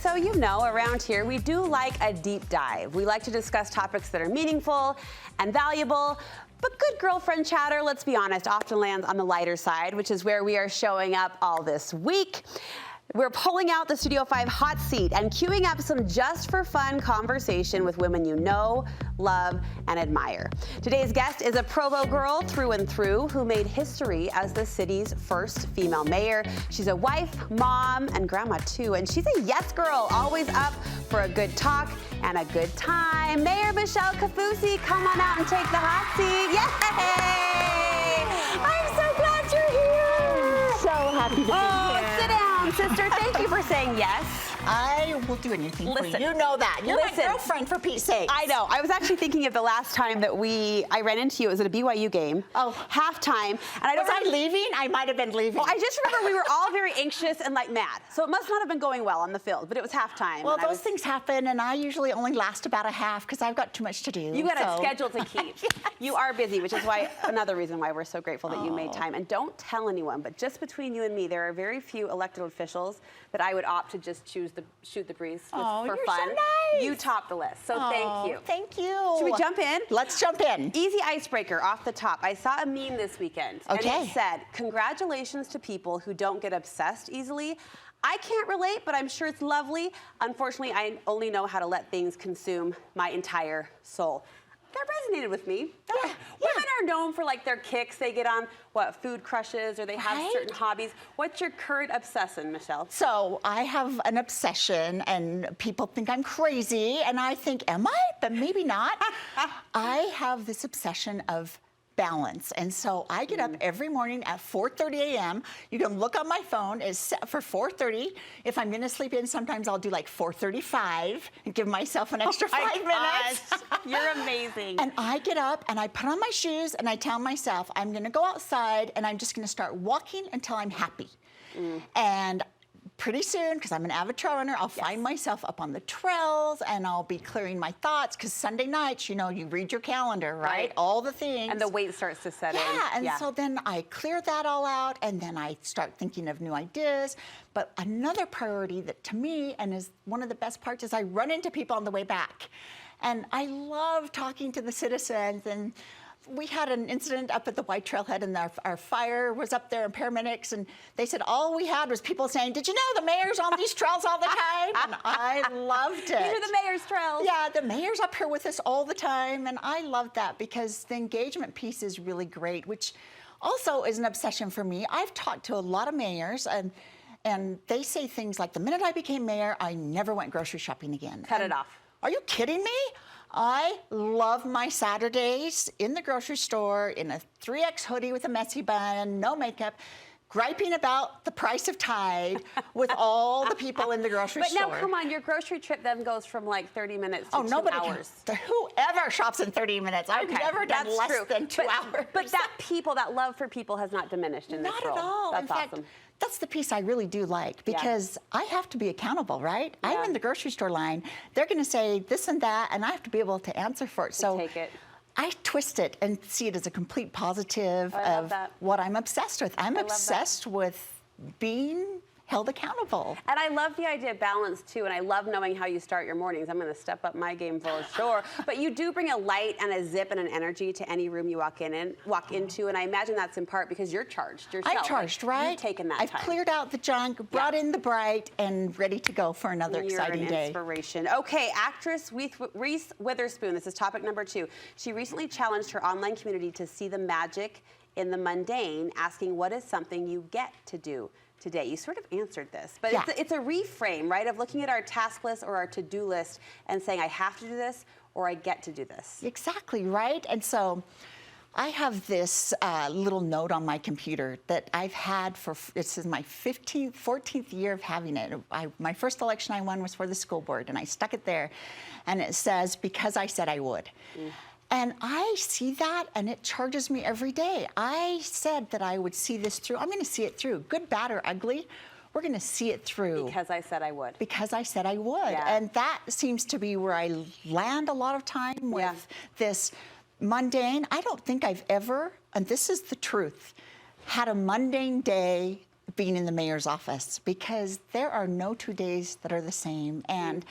So you know, around here, we do like a deep dive. We like to discuss topics that are meaningful and valuable. But good girlfriend chatter, let's be honest, often lands on the lighter side, which is where we are showing up all this week. We're pulling out the Studio 5 hot seat and queuing up some just for fun conversation with women you know, love, and admire. Today's guest is a Provo girl through and through who made history as the city's first female mayor. She's a wife, mom, and grandma too, and she's a yes girl, always up for a good talk and a good time. Mayor Michelle Kaufusi, come on out and take the hot seat. Yay! I'm so glad you're here. So happy to be here. Sit down, sister. Thank you for saying yes. I will do anything for you. You know that. You're my girlfriend, for Pete's sake. I know. I was actually thinking of the last time that I ran into you. It was at a BYU game. Oh. Halftime. And was I leaving? I might have been leaving. Well, I just remember we were all very anxious and like mad. So it must not have been going well on the field, but it was halftime. Well, those things happen, and I usually only last about a half because I've got too much to do. You got a schedule to keep. Yes. You are busy, which is why another reason why we're so grateful that you made time. And don't tell anyone, but just between you and me, there are very few elected officials that I would opt to just shoot the breeze for fun. So nice. You top the list, so thank you. Thank you. Should we jump in? Let's jump in. Easy icebreaker off the top. I saw a meme this weekend, and it said, "Congratulations to people who don't get obsessed easily. I can't relate, but I'm sure it's lovely. Unfortunately, I only know how to let things consume my entire soul." That resonated with me. Women are known for like their kicks. They get on food crushes, or they have certain hobbies. What's your current obsession, Michelle? So I have an obsession, and people think I'm crazy, and I think, am I? But maybe not. I have this obsession of balance. And so I get up every morning at 4:30 a.m. You can look on my phone. It's set for 4:30. If I'm going to sleep in, sometimes I'll do like 4:35 and give myself an extra 5 minutes. You're amazing. And I get up and I put on my shoes and I tell myself I'm going to go outside and I'm just going to start walking until I'm happy. And pretty soon, because I'm an avid trail runner, I'll find myself up on the trails and I'll be clearing my thoughts, because Sunday nights, you know, you read your calendar, right? All the things. And the weight starts to set in. And so then I clear that all out, and then I start thinking of new ideas. But another priority that to me, and is one of the best parts, is I run into people on the way back. And I love talking to the citizens, and we had an incident up at the White Trailhead, and our fire was up there, and paramedics, and they said all we had was people saying, "Did you know the mayor's on these trails all the time?" And I loved it. These are the mayor's trails. Yeah, the mayor's up here with us all the time, and I love that because the engagement piece is really great, which also is an obsession for me. I've talked to a lot of mayors, and they say things like, the minute I became mayor, I never went grocery shopping again. Cut it off. Are you kidding me? I love my Saturdays in the grocery store in a 3X hoodie with a messy bun, no makeup, griping about the price of Tide with all the people in the grocery store. But now, come on, your grocery trip then goes from like 30 minutes to 2 hours. Whoever shops in 30 minutes. I've never done less than 2 hours. But that love for people has not diminished in this role. Not at all. That's awesome. That's the piece I really do like, because I have to be accountable, right? I'm in the grocery store line. They're going to say this and that, and I have to be able to answer for it. So take it. I twist it and see it as a complete positive of what I'm obsessed with. I'm obsessed with being held accountable. And I love the idea of balance too, and I love knowing how you start your mornings. I'm going to step up my game for sure. But you do bring a light and a zip and an energy to any room you walk into, and I imagine that's in part because you're charged yourself. I'm charged, right? You've taken that I've cleared out the junk, brought in the bright, and ready to go for another exciting day. Inspiration. Okay, actress Reese Witherspoon. This is topic number 2. She recently challenged her online community to see the magic in the mundane, asking what is something you get to do today. You sort of answered this, but it's a reframe, right, of looking at our task list or our to-do list and saying, I have to do this or I get to do this. Exactly, right? And so I have this little note on my computer that I've had this is my 14th year of having it. My first election I won was for the school board, and I stuck it there, and it says, because I said I would. And I see that, and it charges me every day. I said that I would see this through. I'm going to see it through, good, bad, or ugly. We're going to see it through. Because I said I would. Because I said I would. And that seems to be where I land a lot of time with this mundane. I don't think I've ever, and this is the truth, had a mundane day being in the mayor's office because there are no 2 days that are the same. And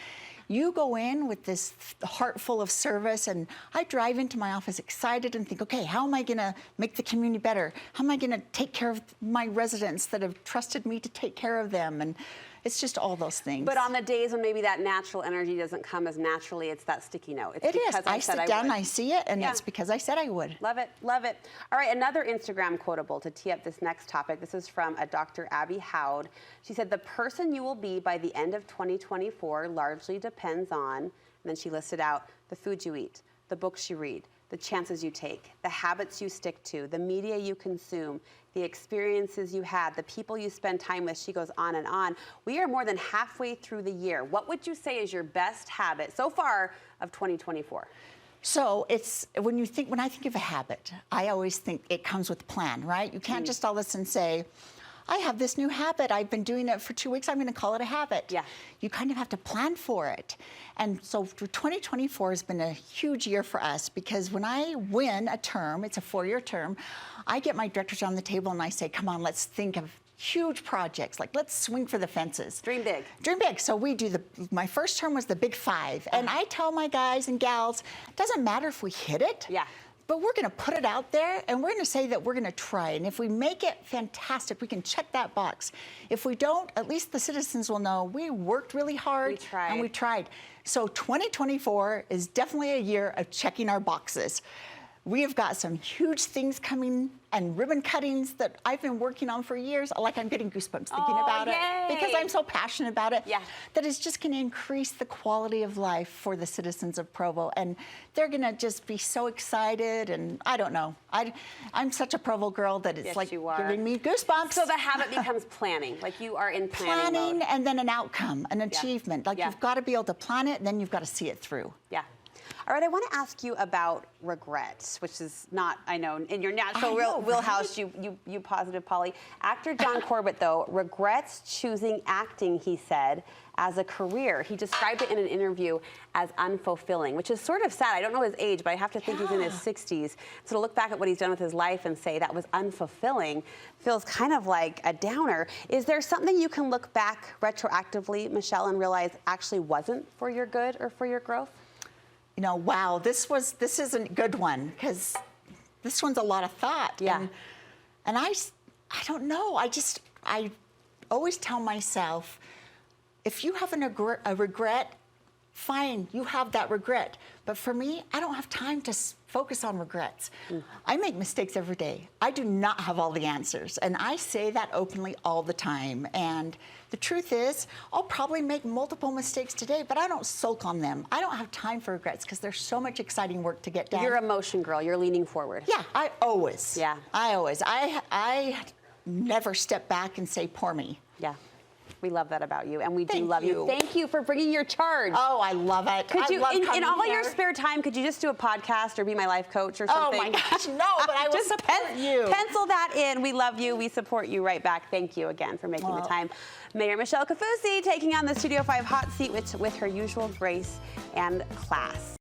you go in with this heart full of service, and I drive into my office excited and think, okay, how am I going to make the community better? How am I going to take care of my residents that have trusted me to take care of them? And it's just all those things. But on the days when maybe that natural energy doesn't come as naturally, it's that sticky note. It's it is. because I sit down and I see it, and it's because I said I would. Love it, love it. All right, another Instagram quotable to tee up this next topic. This is from a Dr. Abby Howd. She said, the person you will be by the end of 2024 largely depends on, and then she listed out the food you eat, the books you read, the chances you take, the habits you stick to, the media you consume, the experiences you had, the people you spend time with. She goes on and on. We are more than halfway through the year. What would you say is your best habit so far of 2024? So it's when I think of a habit, I always think it comes with a plan, right? You can't just all of a sudden say, I have this new habit. I've been doing it for 2 weeks. I'm going to call it a habit. Yeah. You kind of have to plan for it. And so 2024 has been a huge year for us because when I win a term, it's a 4-year term, I get my directors on the table and I say, come on, let's think of huge projects. Like, let's swing for the fences. Dream big. Dream big. So we do my first term was the big 5. And I tell my guys and gals, it doesn't matter if we hit it. Yeah. But we're going to put it out there, and we're going to say that we're going to try. And if we make it, fantastic. We can check that box. If we don't, at least the citizens will know we worked really hard, and we tried. So 2024 is definitely a year of checking our boxes. We have got some huge things coming and ribbon cuttings that I've been working on for years. Like, I'm getting goosebumps thinking about it because I'm so passionate about it. Yeah. That is just going to increase the quality of life for the citizens of Provo. And they're going to just be so excited. And I don't know. I'm such a Provo girl that it's like giving me goosebumps. So the habit becomes planning. Like, you are in planning mode. And then an outcome, an achievement. Like, you've got to be able to plan it, and then you've got to see it through. Yeah. All right, I want to ask you about regret, which is not, I know, in your natural wheelhouse, you positive Polly. Actor John Corbett, though, regrets choosing acting, he said, as a career. He described it in an interview as unfulfilling, which is sort of sad. I don't know his age, but I have to think he's in his 60s. So to look back at what he's done with his life and say that was unfulfilling feels kind of like a downer. Is there something you can look back retroactively, Michelle, and realize actually wasn't for your good or for your growth? You know, wow, this is a good one because this one's a lot of thought. Yeah. And I don't know. I always tell myself, if you have a regret, fine, you have that regret. But for me, I don't have time to focus on regrets. I make mistakes every day. I do not have all the answers. And I say that openly all the time. And the truth is, I'll probably make multiple mistakes today, but I don't sulk on them. I don't have time for regrets because there's so much exciting work to get done. You're a motion girl. You're leaning forward. Yeah, I always. Yeah. I always. I never step back and say, poor me. Yeah. We love that about you, and we do love you. you. Thank you for bringing your charge. Oh, I love it. Could you, in all here. your spare time, could you just do a podcast or be my life coach or something? Oh my gosh, no, but I will just support you. Pencil that in. We love you. We support you right back. Thank you again for making the time. Mayor Michelle Kaufusi taking on the Studio 5 hot seat with her usual grace and class.